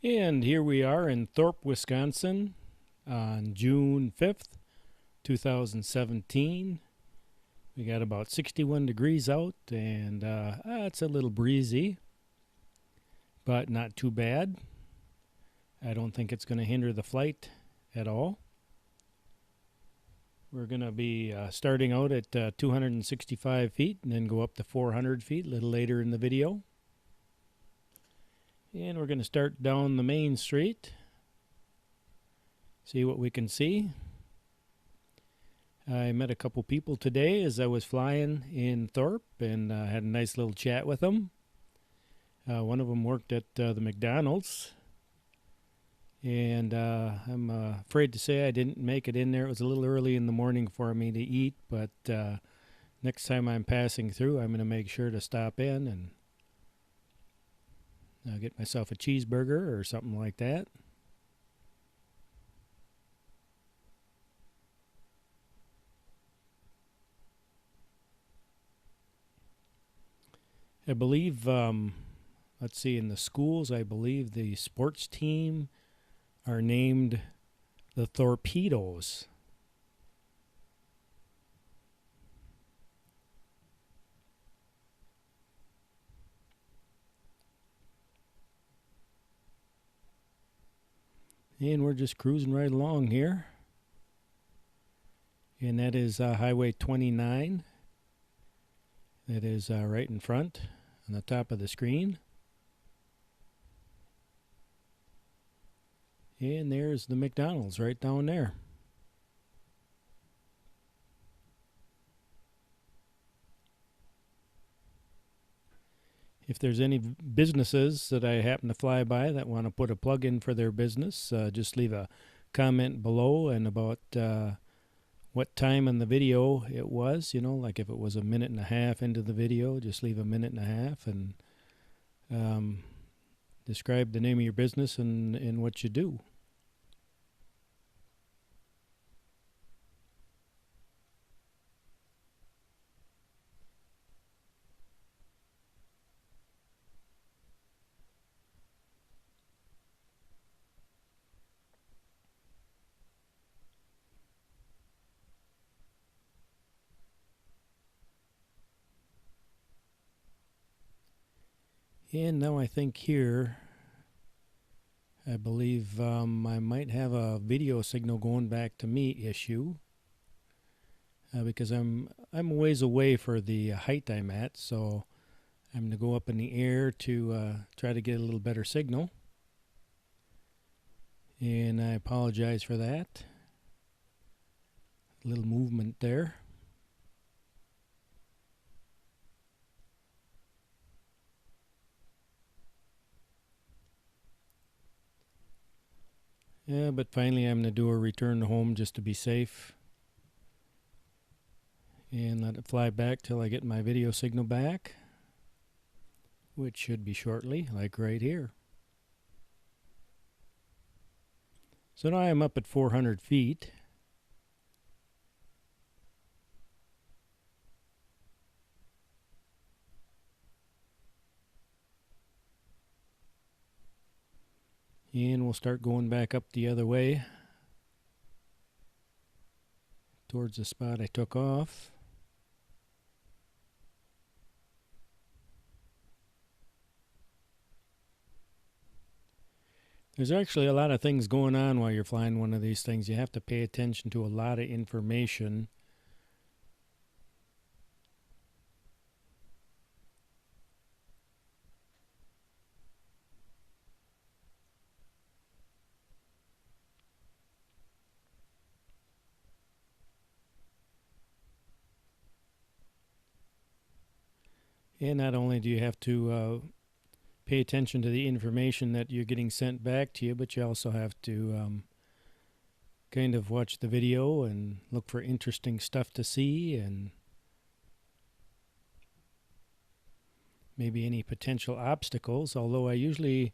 And here we are in Thorp, Wisconsin on June 5th, 2017. We got about 61 degrees out and it's a little breezy, but not too bad. I don't think it's going to hinder the flight at all. We're going to be starting out at 265 feet and then go up to 400 feet a little later in the video. And we're going to start down the main street. See what we can see. I met a couple people today as I was flying in Thorp and had a nice little chat with them. One of them worked at the McDonald's. And I'm afraid to say I didn't make it in there. It was a little early in the morning for me to eat, but next time I'm passing through, I'm going to make sure to stop in and get myself a cheeseburger or something like that. I believe, let's see, in the schools, I believe the sports team are named the Torpedoes. And we're just cruising right along here. And that is Highway 29. That is right in front on the top of the screen. And there's the McDonald's right down there. If there's any businesses that I happen to fly by that want to put a plug in for their business, just leave a comment below and about what time in the video it was. You know, like if it was a minute and a half into the video, just leave a minute and a half and describe the name of your business and what you do. And now I think here, I believe I might have a video signal going back to me issue because I'm a ways away for the height I'm at, so I'm going to go up in the air to try to get a little better signal. And I apologize for that. A little movement there. Yeah, but finally I'm going to do a return to home just to be safe. And let it fly back till I get my video signal back, which should be shortly, like right here. So now I'm up at 400 feet. And we'll start going back up the other way towards the spot I took off. There's actually a lot of things going on while you're flying one of these things. You have to pay attention to a lot of information. And not only do you have to pay attention to the information that you're getting sent back to you, but you also have to kind of watch the video and look for interesting stuff to see and maybe any potential obstacles. Although I usually,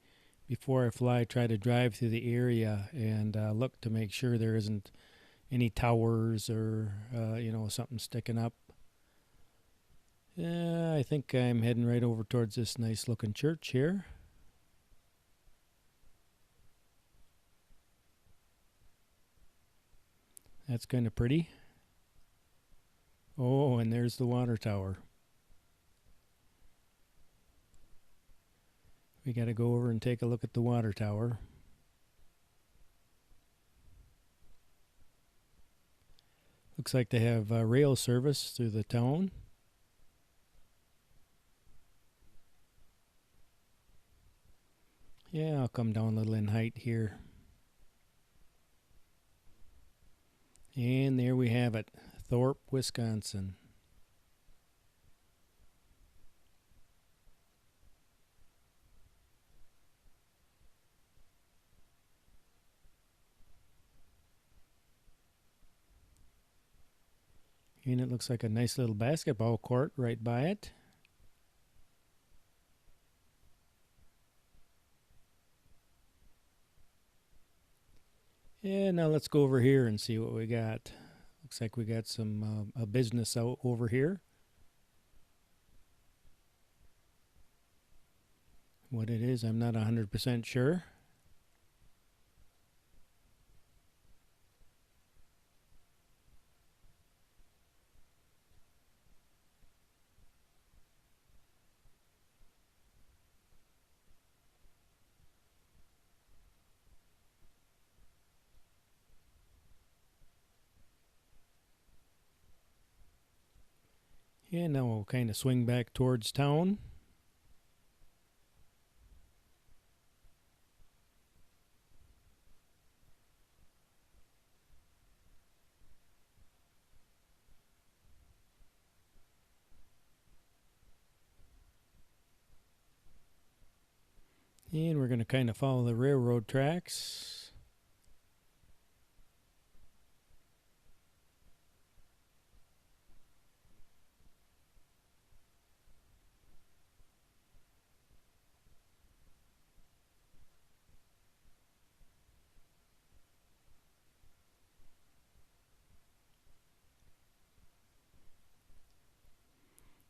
before I fly, try to drive through the area and look to make sure there isn't any towers or something sticking up. I think I'm heading right over towards this nice looking church here. That's kind of pretty. Oh, and there's the water tower. We got to go over and take a look at the water tower. Looks like they have rail service through the town. Yeah, I'll come down a little in height here. And there we have it, Thorp, Wisconsin. And it looks like a nice little basketball court right by it. Yeah, now let's go over here and see what we got. Looks like we got some a business out over here. What it is, I'm not 100% sure. Yeah, now we'll kind of swing back towards town. And we're going to kind of follow the railroad tracks.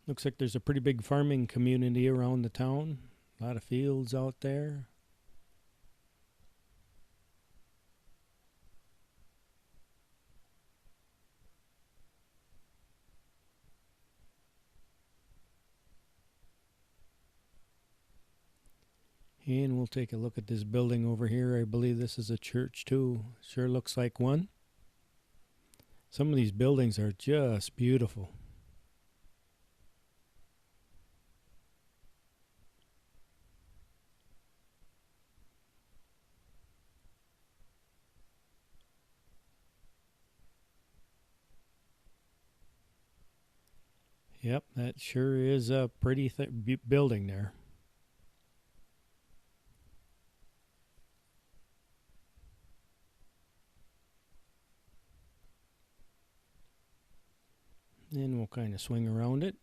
Looks like there's a pretty big farming community around the town. A lot of fields out there. And we'll take a look at this building over here. I believe this is a church too. Sure looks like one. Some of these buildings are just beautiful. Yep, that sure is a pretty building there. And we'll kind of swing around it.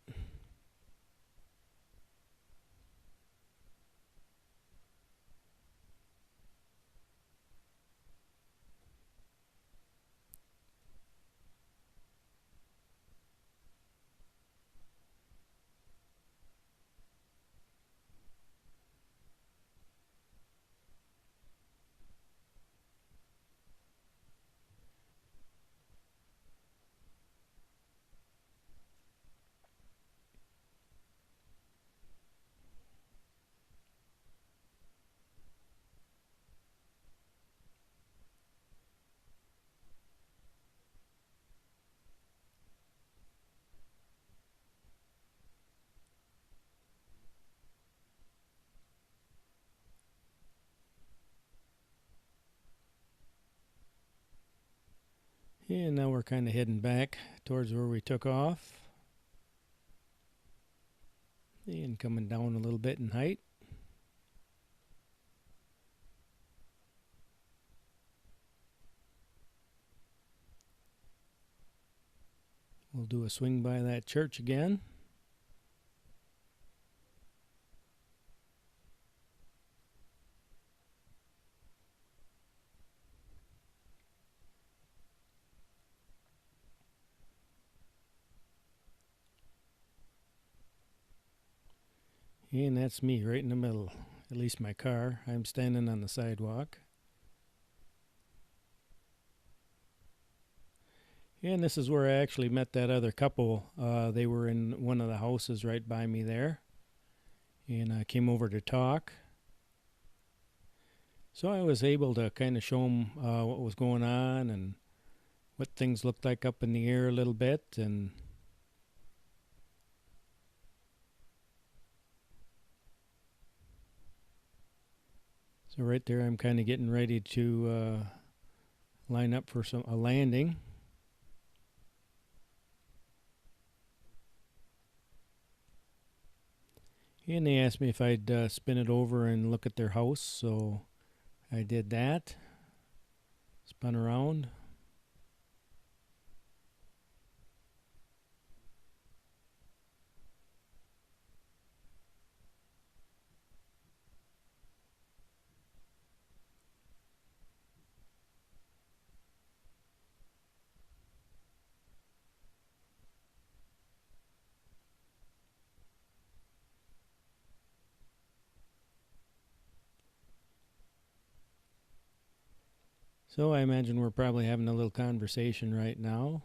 And now we're kind of heading back towards where we took off. And coming down a little bit in height. We'll do a swing by that church again. And that's me right in the middle, at least my car. I'm standing on the sidewalk. And this is where I actually met that other couple. They were in one of the houses right by me there, and I came over to talk. So I was able to kind of show them what was going on and what things looked like up in the air a little bit. And so right there, I'm kind of getting ready to line up for a landing. And they asked me if I'd spin it over and look at their house, so I did that. Spun around. So I imagine we're probably having a little conversation right now.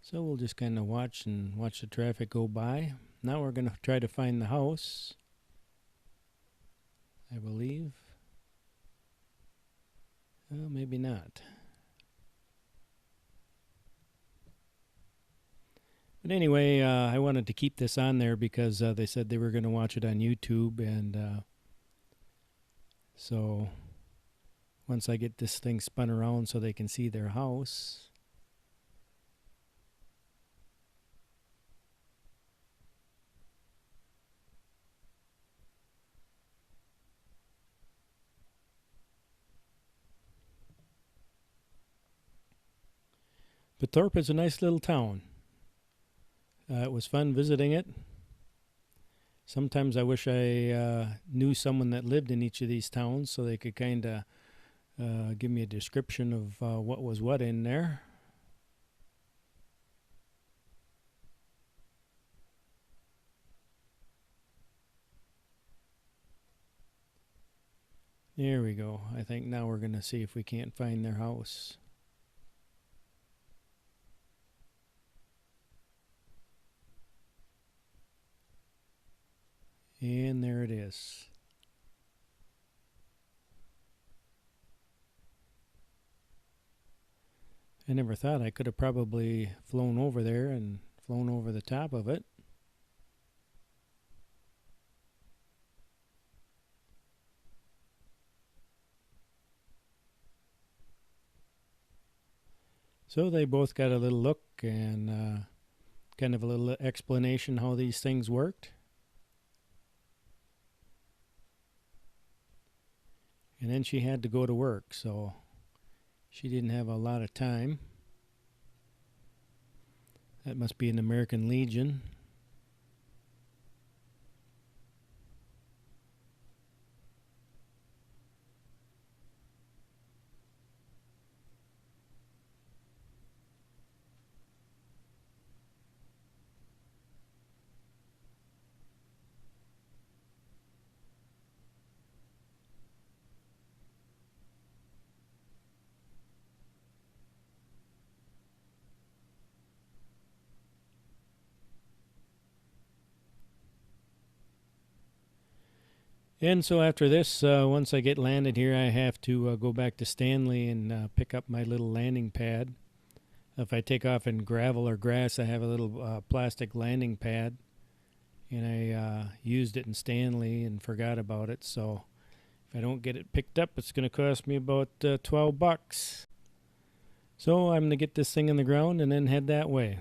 So we'll just kind of watch the traffic go by. Now we're going to try to find the house, I believe. Well, maybe not. But anyway, I wanted to keep this on there because they said they were going to watch it on YouTube. And so once I get this thing spun around so they can see their house. But Thorp is a nice little town. It was fun visiting it. Sometimes I wish I knew someone that lived in each of these towns so they could kind of give me a description of what was what in there. There we go. I think now we're going to see if we can't find their house. And there it is. I never thought I could have probably flown over there and flown over the top of it. So they both got a little look and kind of a little explanation how these things worked. And then she had to go to work, so she didn't have a lot of time. That must be an American Legion. And so after this, once I get landed here, I have to go back to Stanley and pick up my little landing pad. If I take off in gravel or grass, I have a little plastic landing pad. And I used it in Stanley and forgot about it. So if I don't get it picked up, it's going to cost me about $12. So I'm going to get this thing in the ground and then head that way.